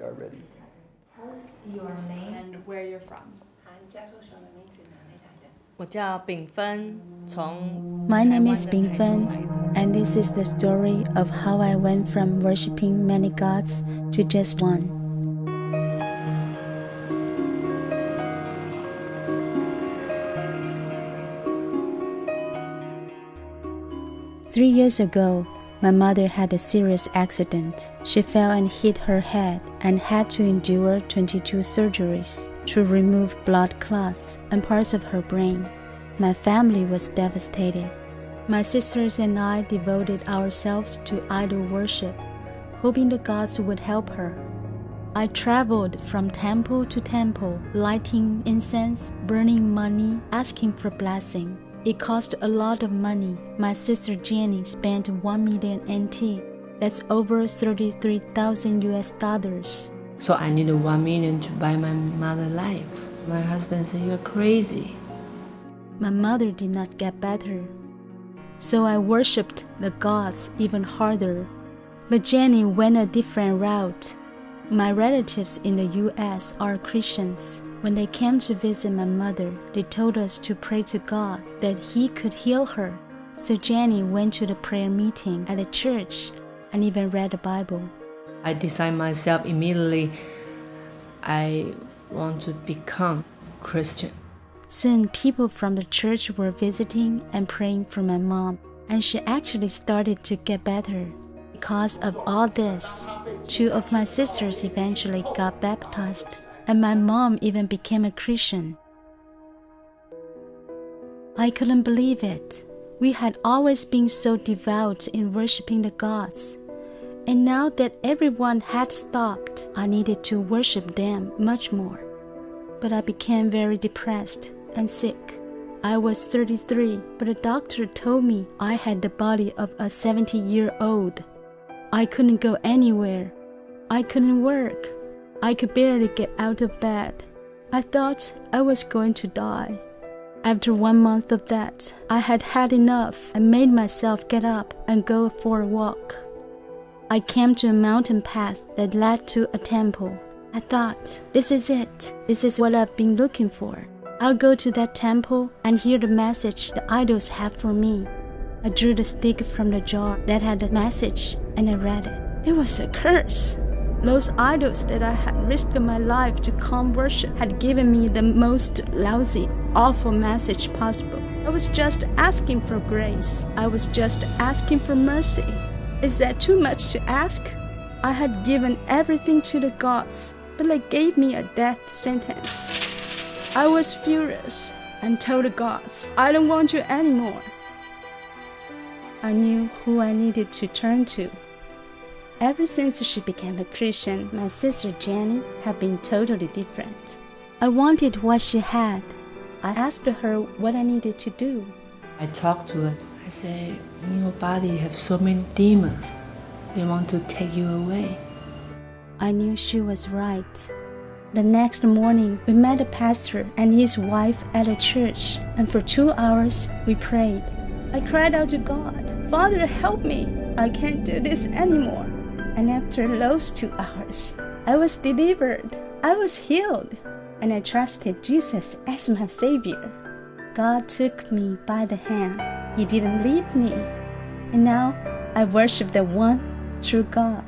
we are ready. Tell us your name and where you're from. 我叫炳芬，从 My name is Bing Fen, and this is the story of how I went from worshipping many gods to just one. Three years ago, my mother had a serious accident. She fell and hit her head and had to endure 22 surgeries to remove blood clots and parts of her brain. My family was devastated. My sisters and I devoted ourselves to idol worship, hoping the gods would help her. I traveled from temple to temple, lighting incense, burning money, asking for blessing. It cost a lot of money. My sister Jenny spent 1 million NT. That's over 33,000 US dollars. So I needed 1 million to buy my mother life. My husband said, "You're crazy." My mother did not get better. So I worshipped the gods even harder. But Jenny went a different route. My relatives in the US are Christians. When they came to visit my mother, they told us to pray to God that He could heal her. So Jenny went to the prayer meeting at the church and even read the Bible. I decided myself immediately, I want to become Christian. Soon people from the church were visiting and praying for my mom, and she actually started to get better. Because of all this, 2 of my sisters eventually got baptized, and my mom even became a Christian. I couldn't believe it. We had always been so devout in worshiping the gods. And now that everyone had stopped, I needed to worship them much more. But I became very depressed and sick. I was 33, but a doctor told me I had the body of a 70-year-old. I couldn't go anywhere. I couldn't work. I could barely get out of bed. I thought I was going to die. After 1 month of that, I had had enough and made myself get up and go for a walk. I came to a mountain path that led to a temple. I thought, this is it. This is what I've been looking for. I'll go to that temple and hear the message the idols have for me. I drew the stick from the jar that had the message and I read it. It was a curse. Those idols that I had risked my life to come worship had given me the most lousy, awful message possible. I was just asking for grace. I was just asking for mercy. Is that too much to ask? I had given everything to the gods, but they gave me a death sentence. I was furious and told the gods, I don't want you anymore. I knew who I needed to turn to. Ever since she became a Christian, my sister Jenny had been totally different. I wanted what she had. I asked her what I needed to do. I talked to her. I said, in your body you have so many demons. They want to take you away. I knew she was right. The next morning, we met a pastor and his wife at a church, and for 2 hours we prayed. I cried out to God, Father, help me. I can't do this anymore. And after those 2 hours, I was delivered. I was healed. And I trusted Jesus as my Savior. God took me by the hand. He didn't leave me. And now I worship the one true God.